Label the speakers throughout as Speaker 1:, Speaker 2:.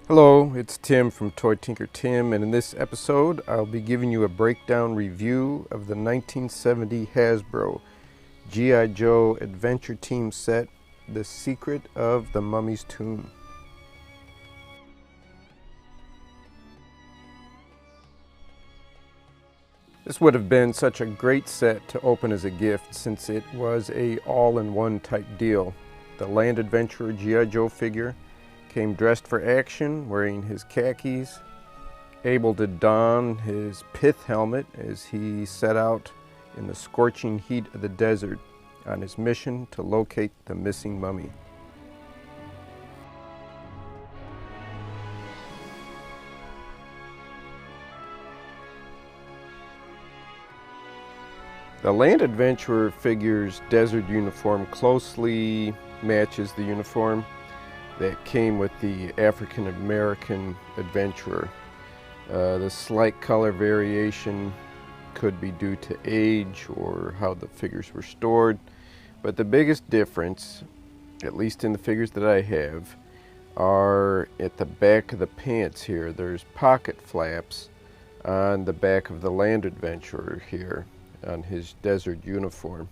Speaker 1: Hello, it's Tim from Toy Tinker Tim, and in this episode I'll be giving you a breakdown review of the 1970 Hasbro G.I. Joe Adventure Team set, The Secret of the Mummy's Tomb. This would have been such a great set to open as a gift since it was a all-in-one type deal. The Land Adventurer G.I. Joe figure came dressed for action, wearing his khakis, able to don his pith helmet as he set out in the scorching heat of the desert on his mission to locate the missing mummy. The Land Adventurer figure's desert uniform closely matches the uniform that came with the African American adventurer. The slight color variation could be due to age or how the figures were stored, but the biggest difference, at least in the figures that I have, are at the back of the pants here. There's pocket flaps on the back of the Land Adventurer here on his desert uniform.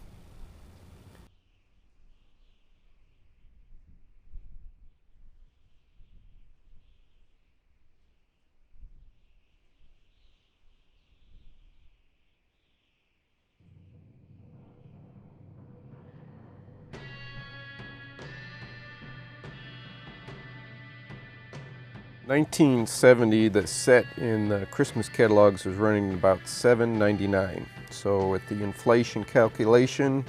Speaker 1: $19.70, the set in the Christmas catalogs was running about $7.99. So with the inflation calculation,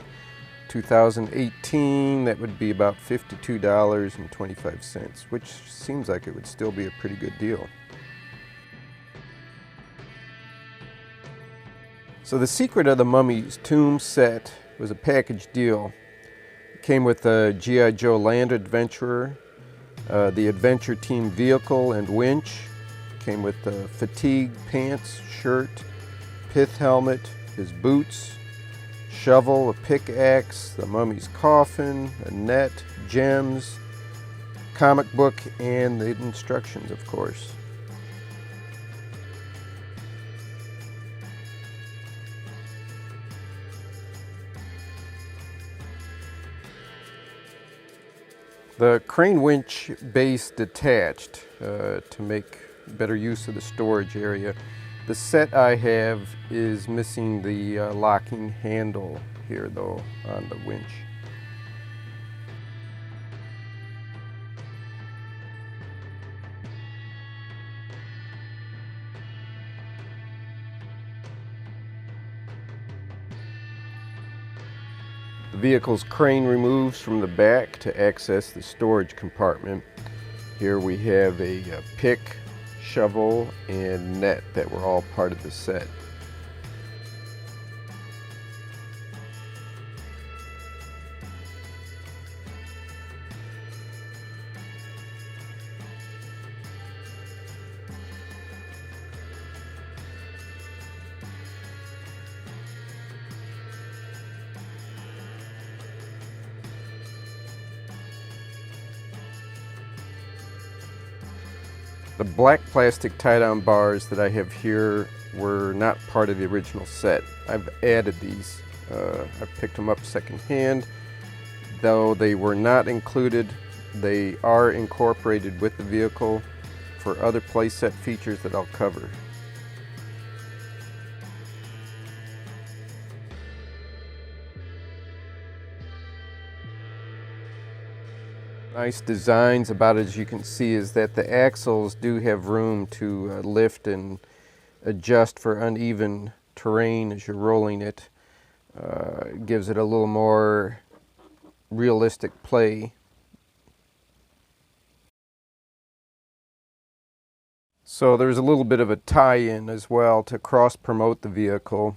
Speaker 1: 2018, that would be about $52.25, which seems like it would still be a pretty good deal. So the Secret of the Mummy's Tomb set was a package deal. It came with the G.I. Joe Land Adventurer, the Adventure Team vehicle and winch, came with the fatigue pants, shirt, pith helmet, his boots, shovel, a pickaxe, the mummy's coffin, a net, gems, comic book, and the instructions, of course. The crane winch base detached to make better use of the storage area. The set I have is missing the locking handle here though on the winch. The vehicle's crane removes from the back to access the storage compartment. Here we have a pick, shovel, and net that were all part of the set. The black plastic tie-down bars that I have here were not part of the original set. I've added these. I picked them up secondhand. Though they were not included, they are incorporated with the vehicle for other playset features that I'll cover. Nice designs about it, as you can see, is that the axles do have room to lift and adjust for uneven terrain as you're rolling it. It gives it a little more realistic play. So there's a little bit of a tie-in as well to cross-promote the vehicle.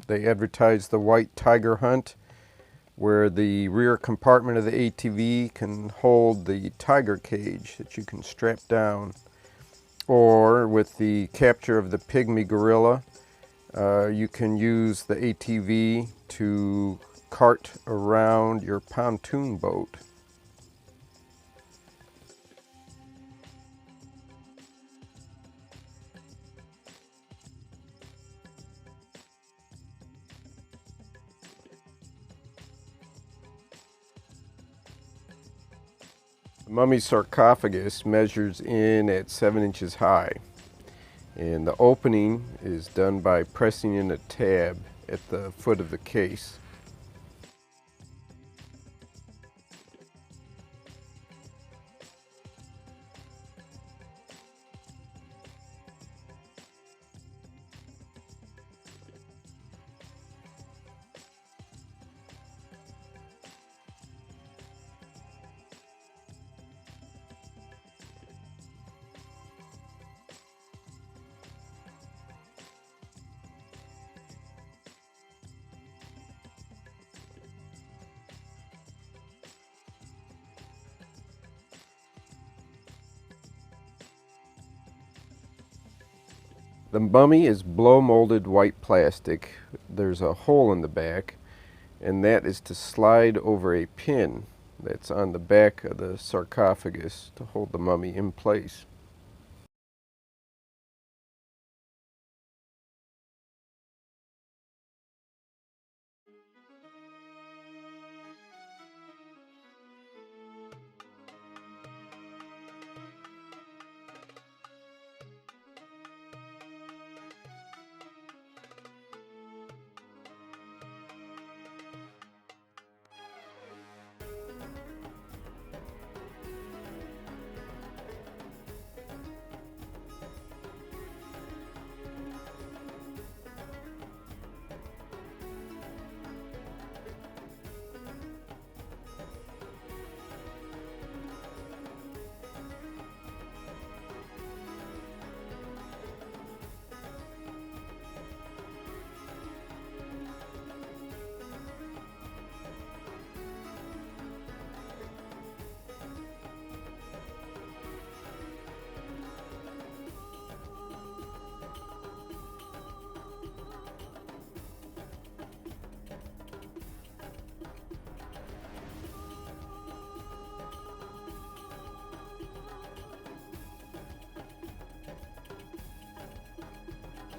Speaker 1: They advertise the White Tiger Hunt, where the rear compartment of the ATV can hold the tiger cage that you can strap down. Or with the capture of the pygmy gorilla, you can use the ATV to cart around your pontoon boat. The mummy's sarcophagus measures in at 7 inches high, and the opening is done by pressing in a tab at the foot of the case. The mummy is blow molded white plastic. There's a hole in the back, and that is to slide over a pin that's on the back of the sarcophagus to hold the mummy in place.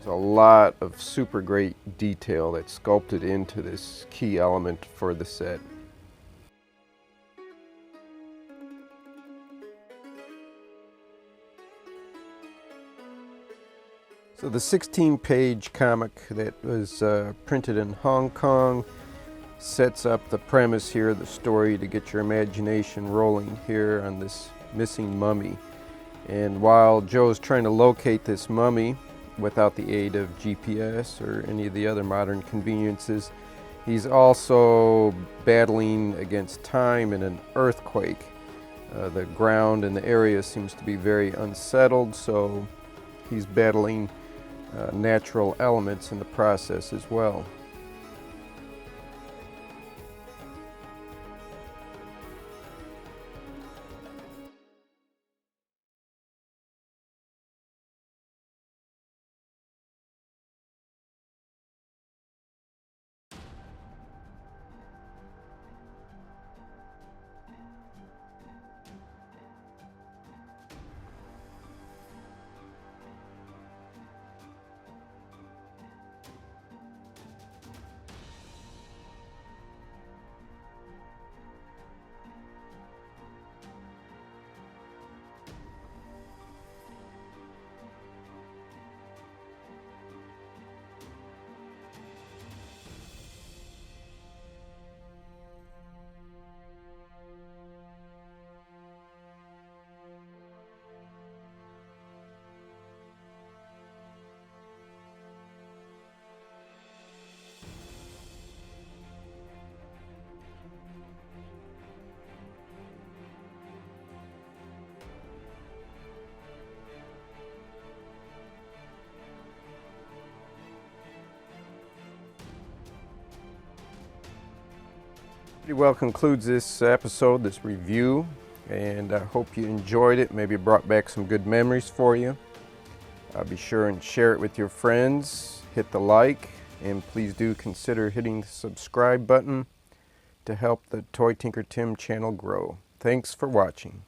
Speaker 1: There's a lot of super great detail that's sculpted into this key element for the set. So the 16-page comic that was printed in Hong Kong sets up the premise here, the story, to get your imagination rolling here on this missing mummy. And while Joe's trying to locate this mummy without the aid of GPS or any of the other modern conveniences, he's also battling against time and an earthquake. The ground in the area seems to be very unsettled, so he's battling natural elements in the process as well. Pretty well concludes this episode, this review, and I hope you enjoyed it. Maybe it brought back some good memories for you. Be sure and share it with your friends. Hit the like, and please do consider hitting the subscribe button to help the Toy Tinker Tim channel grow. Thanks for watching.